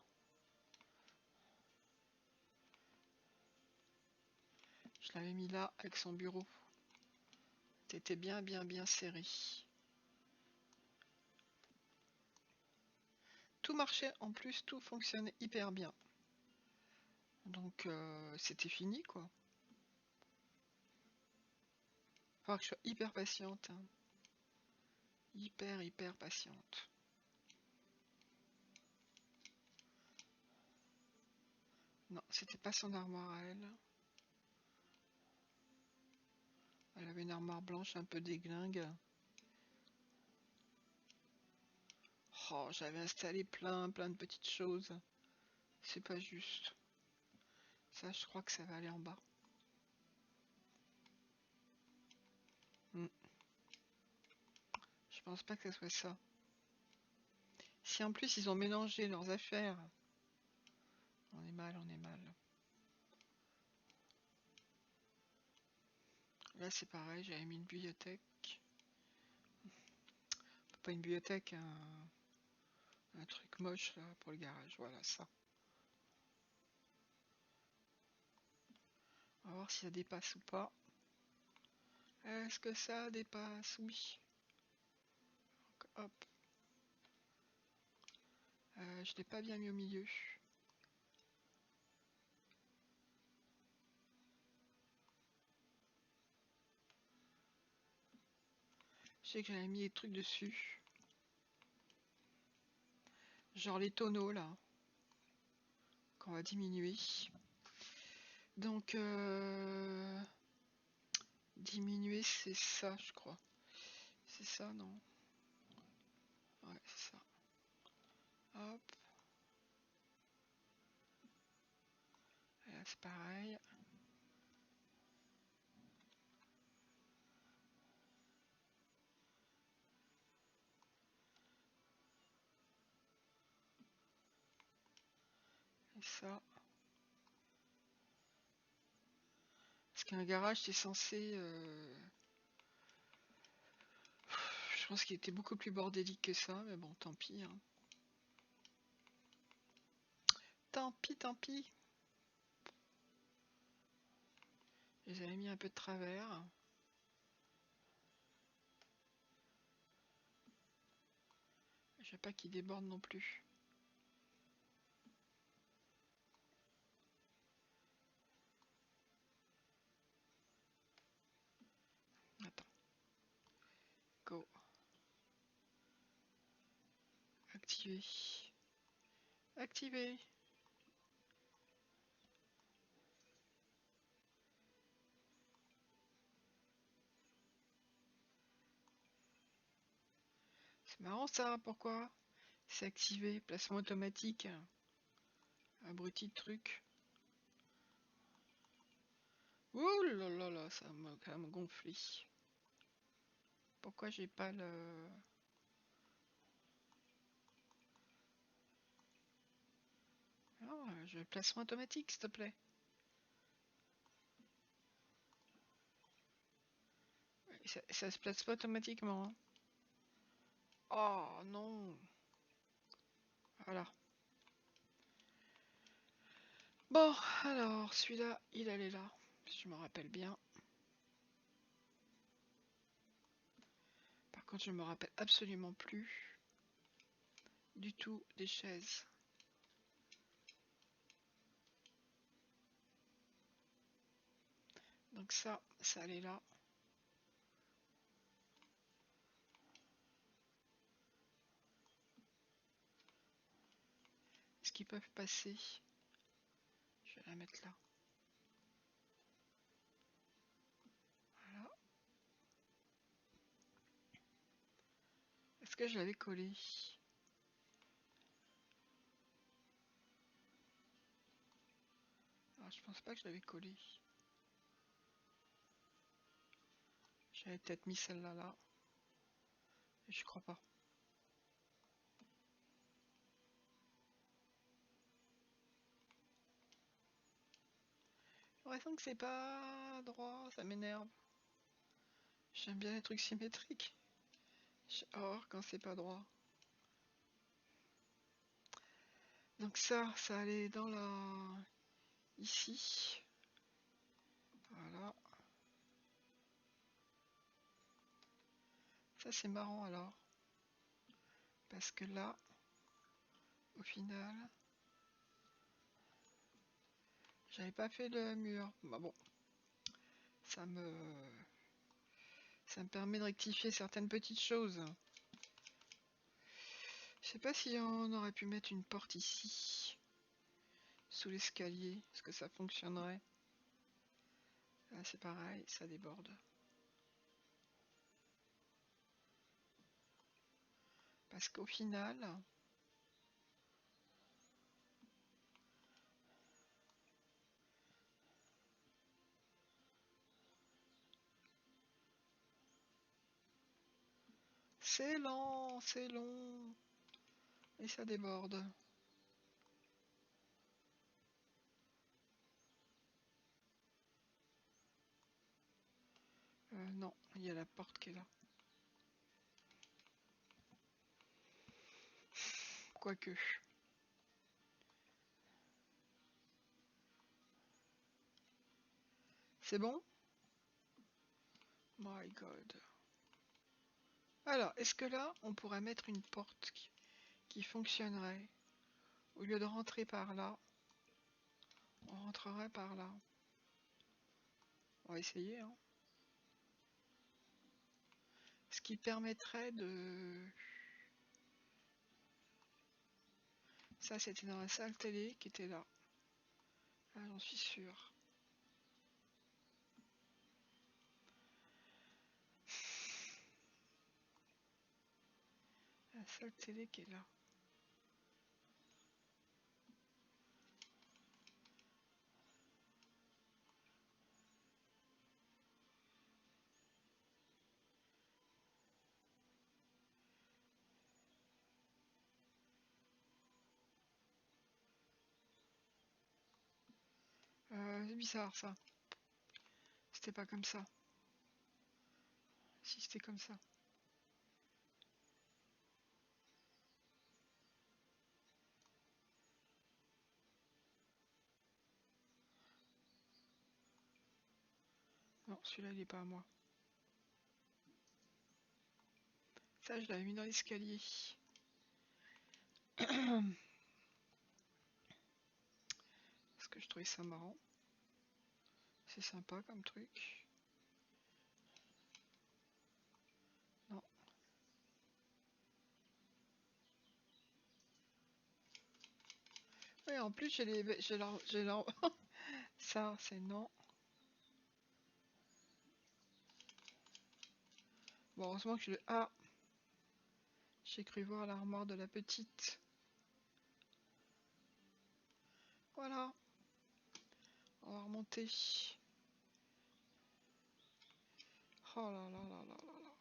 Je l'avais mis là avec son bureau. C'était bien serré. Tout marchait en plus, tout fonctionnait hyper bien. Donc c'était fini quoi. Faut que je sois hyper patiente. Hein. Hyper patiente. Non, c'était pas son armoire à elle. Elle avait une armoire blanche un peu déglingue. Oh, j'avais installé plein de petites choses. C'est pas juste. Ça, je crois que ça va aller en bas. Je pense pas que ce soit ça. Si en plus ils ont mélangé leurs affaires, on est mal. Là c'est pareil, j'avais mis une bibliothèque. Pas une bibliothèque, un truc moche là pour le garage, voilà ça. On va voir si ça dépasse ou pas. Est-ce que ça dépasse? Oui. Donc, hop. Je l'ai pas bien mis au milieu. Je sais que j'avais mis des trucs dessus. Genre les tonneaux là. Qu'on va diminuer. Donc diminuer c'est ça je crois. C'est ça non? Ouais c'est ça. Hop. Et là c'est pareil. Et ça. Parce qu'un garage c'est censé... Je pense qu'il était beaucoup plus bordélique que ça, mais bon tant pis. Hein. Tant pis. J'avais mis un peu de travers. Je veux pas qu'il déborde non plus. Attends. Go. Activer. Activer. C'est marrant ça, pourquoi? C'est activé. Placement automatique. Abruti de truc. Ouh là là là, ça m'a quand même gonflé. Pourquoi j'ai pas le... Oh, je veux le placement automatique, s'il te plaît. Ça se place pas automatiquement. Hein. Oh non. Voilà. Bon, alors, celui-là, il allait là. Si je me rappelle bien. Par contre, je me rappelle absolument plus du tout des chaises. Donc ça allait là. Est-ce qu'ils peuvent passer? Je vais la mettre là. Voilà. Est-ce que je l'avais collé? Alors, je pense pas que je l'avais collé. J'avais peut-être mis celle-là là. Et je crois pas. J'ai l'impression que c'est pas droit, ça m'énerve. J'aime bien les trucs symétriques. Or quand c'est pas droit. Donc ça allait dans la... ici. Voilà. Ça c'est marrant alors. Parce que là, au final, j'avais pas fait le mur. Bah bon, ça me... ça me permet de rectifier certaines petites choses. Je sais pas si on aurait pu mettre une porte ici, sous l'escalier. Est-ce que ça fonctionnerait? Là c'est pareil, ça déborde. Parce qu'au final, c'est lent, c'est long. Et ça déborde. Non, il y a la porte qui est là. Quoique. C'est bon? My God. Alors, est-ce que là, on pourrait mettre une porte qui fonctionnerait? Au lieu de rentrer par là, on rentrerait par là. On va essayer, hein. Ce qui permettrait de... Ça, c'était dans la salle télé qui était là. Ah, j'en suis sûre. La salle télé qui est là. C'est bizarre ça. C'était pas comme ça. Si c'était comme ça. Non, celui-là il est pas à moi. Ça, je l'avais mis dans l'escalier. Parce que je trouvais ça marrant. C'est sympa comme truc. Non. Oui, en plus, j'ai leur... Ça, c'est non. Bon, heureusement que je le... Ah! J'ai cru voir l'armoire de la petite. Voilà. On va remonter. Oh là là là là là là.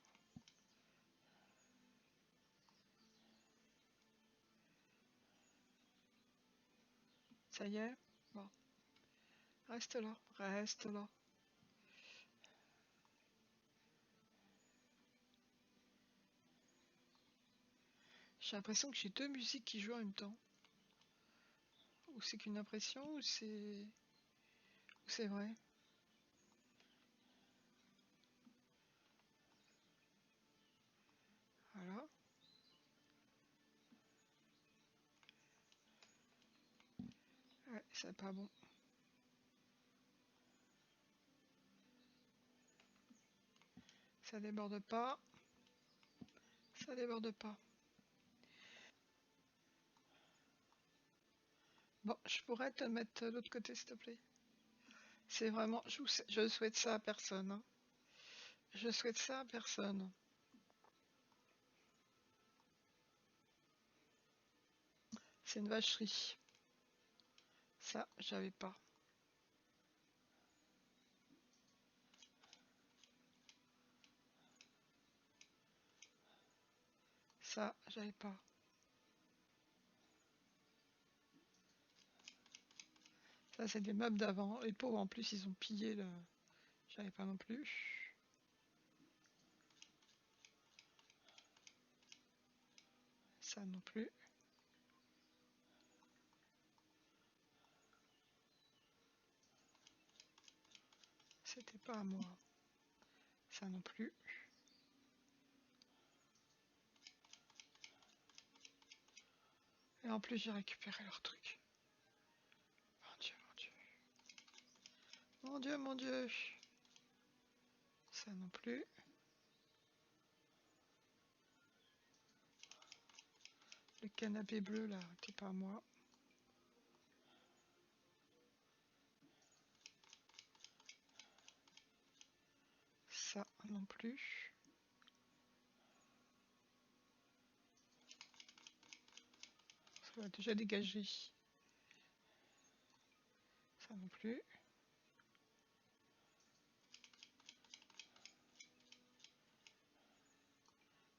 Ça y est? Bon. Reste là. Reste là. J'ai l'impression que j'ai deux musiques qui jouent en même temps. Ou c'est qu'une impression, ou c'est vrai. Voilà. Ouais, c'est pas bon. Ça déborde pas. Ça déborde pas. Bon, je pourrais te mettre de l'autre côté, s'il te plaît. C'est vraiment... Je souhaite ça à personne. Hein. Je souhaite ça à personne. C'est une vacherie. Ça, j'avais pas. Ça, j'avais pas. Ça, c'est des meubles d'avant. Les pauvres, en plus, ils ont pillé le... J'avais pas non plus. Ça non plus. C'était pas à moi. Ça non plus. Et en plus, j'ai récupéré leur truc. Mon Dieu, mon Dieu. Mon Dieu, mon Dieu. Ça non plus. Le canapé bleu, là, c'était pas à moi. Ça non plus. Ça va déjà dégagé. Ça non plus.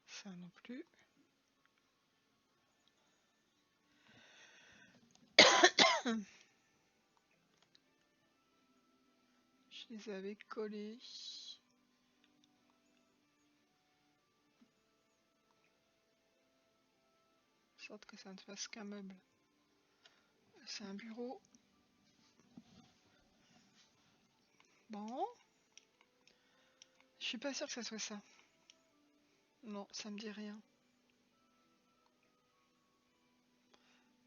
Ça non plus. Je les avais collés. De sorte que ça ne fasse qu'un meuble. C'est un bureau. Bon. Je suis pas sûre que ça soit ça. Non, ça me dit rien.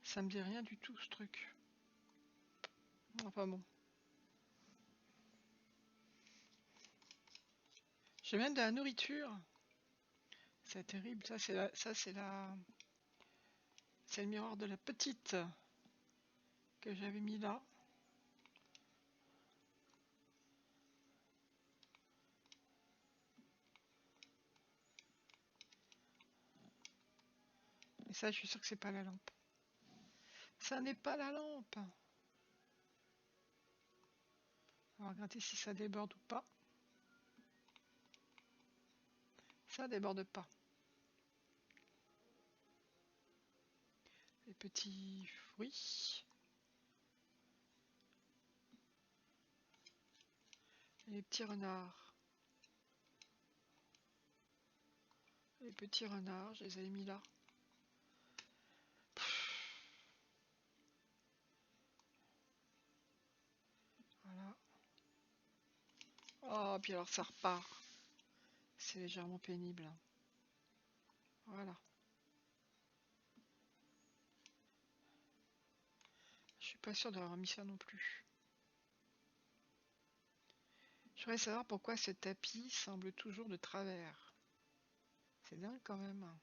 Ça me dit rien du tout, ce truc. Enfin bon. J'ai même de la nourriture. C'est terrible. Ça, c'est c'est le miroir de la petite que j'avais mis là. Et ça, je suis sûre que c'est pas la lampe. Ça n'est pas la lampe. On va regarder si ça déborde ou pas. Ça déborde pas. Les petits fruits. Les petits renards. Les petits renards, je les avais mis là. Voilà. Oh, puis alors ça repart. C'est légèrement pénible. Voilà. Je suis pas sûre d'avoir mis ça non plus. Je voudrais savoir pourquoi ce tapis semble toujours de travers. C'est dingue quand même.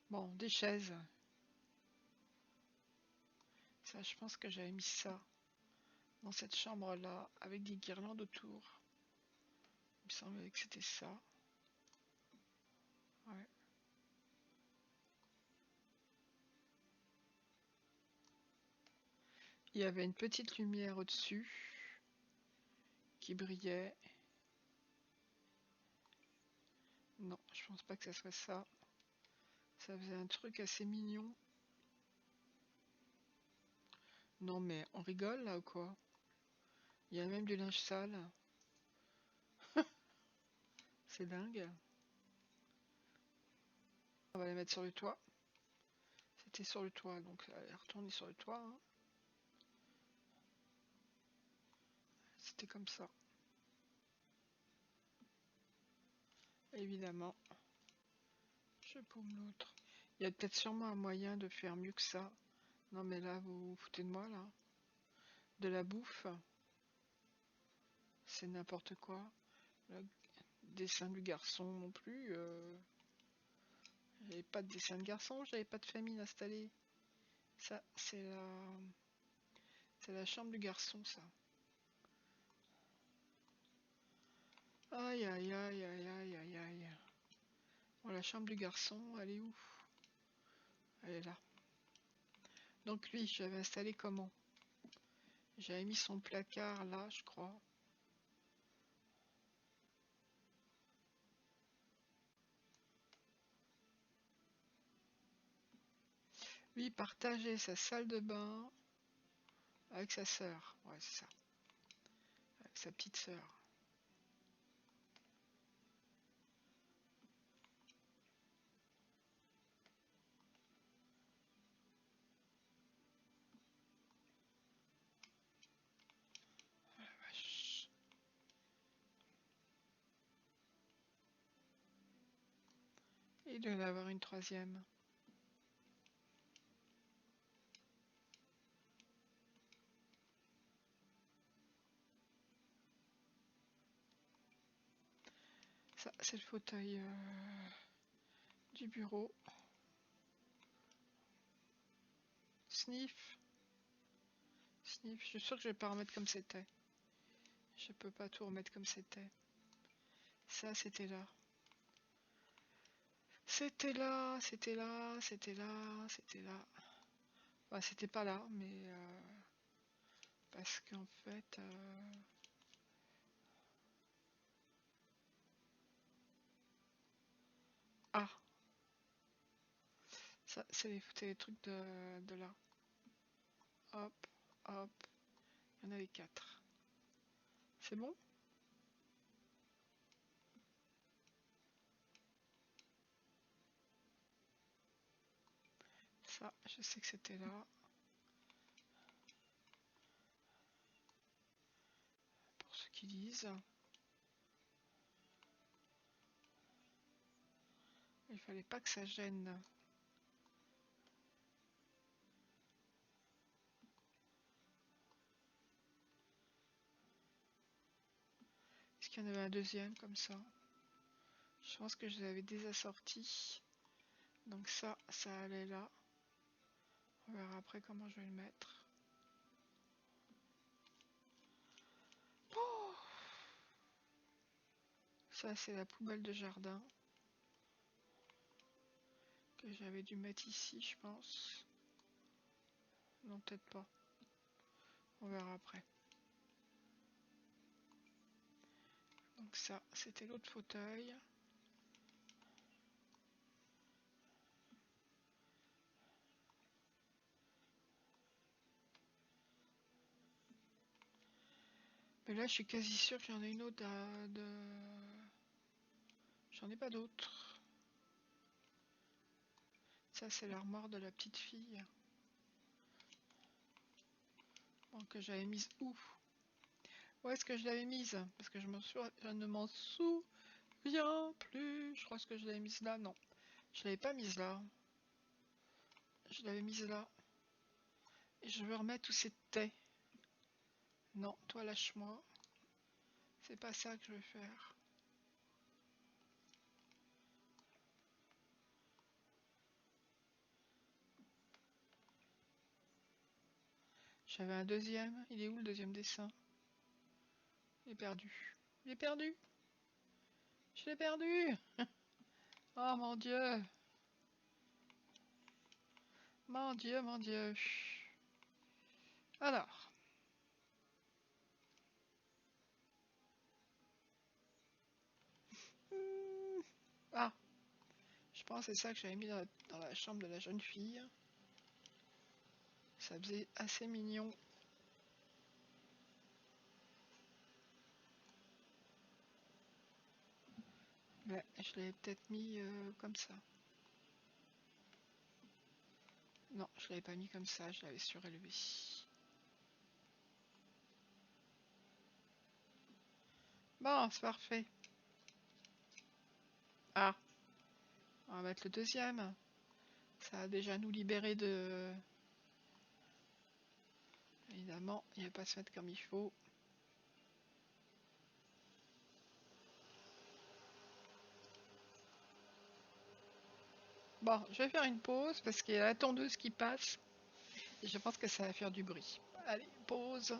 Bon, des chaises. Ça, je pense que j'avais mis ça dans cette chambre-là, avec des guirlandes autour. Il me semblait que c'était ça. Ouais. Il y avait une petite lumière au-dessus qui brillait. Non, je pense pas que ça soit ça. Ça faisait un truc assez mignon. Non mais on rigole là ou quoi? Il y a même du linge sale. C'est dingue. On va les mettre sur le toit. C'était sur le toit, donc elle est retournée sur le toit. Hein. C'était comme ça. Évidemment. Je paume l'autre. Il y a peut-être sûrement un moyen de faire mieux que ça. Non mais là, vous vous foutez de moi là. De la bouffe. C'est n'importe quoi. Le dessin du garçon non plus. J'avais pas de dessin de garçon, j'avais pas de famille installée. Ça, c'est la chambre du garçon, ça. Aïe aïe aïe aïe aïe aïe aïe. Bon, la chambre du garçon, elle est où? Elle est là. Donc lui, j'avais installé comment? J'avais mis son placard là, je crois. Lui, il partageait sa salle de bain avec sa sœur. Ouais, c'est ça. Avec sa petite sœur. Vache. Et il doit y en avoir une troisième. Ça, c'est le fauteuil du bureau. Sniff. Sniff. Je suis sûre que je vais pas remettre comme c'était. Je peux pas tout remettre comme c'était. Ça, c'était là. C'était là, c'était là, c'était là, c'était là. Enfin, c'était pas là, mais parce qu'en fait... Ah, ça, c'est les trucs de là. Hop, hop. Il y en avait 4. C'est bon? Ça, je sais que c'était là. Pour ceux qui lisent. Il fallait pas que ça gêne. Est-ce qu'il y en avait un deuxième comme ça? Je pense que je l'avais déjà sorti. Donc ça allait là. On verra après comment je vais le mettre. Oh, ça, c'est la poubelle de jardin. Que j'avais dû mettre ici, je pense. Non, peut-être pas. On verra après. Donc ça, c'était l'autre fauteuil. Mais là, je suis quasi sûre que j'en ai une autre J'en ai pas d'autres. Ça, c'est l'armoire de la petite fille. Bon, que j'avais mise où? Où est-ce que je l'avais mise? Parce que je ne m'en souviens plus. Je crois que je l'avais mise là. Non, je l'avais pas mise là. Je l'avais mise là. Et je veux remettre où c'était. Non, toi lâche-moi. C'est pas ça que je veux faire. J'avais un deuxième. Il est où le deuxième dessin? Il est perdu. Il est perdu. Je l'ai perdu. Oh mon Dieu. Mon Dieu, mon Dieu. Alors. Ah, je pense que c'est ça que j'avais mis dans la chambre de la jeune fille. Ça faisait assez mignon. Ouais, je l'avais peut-être mis comme ça. Non, je l'avais pas mis comme ça, je l'avais surélevé. Bon, c'est parfait. Ah, on va mettre le deuxième. Ça va déjà nous libérer de... Évidemment, il va pas se mettre comme il faut. Bon, je vais faire une pause parce qu'il y a la tondeuse qui passe. Et je pense que ça va faire du bruit. Allez, pause.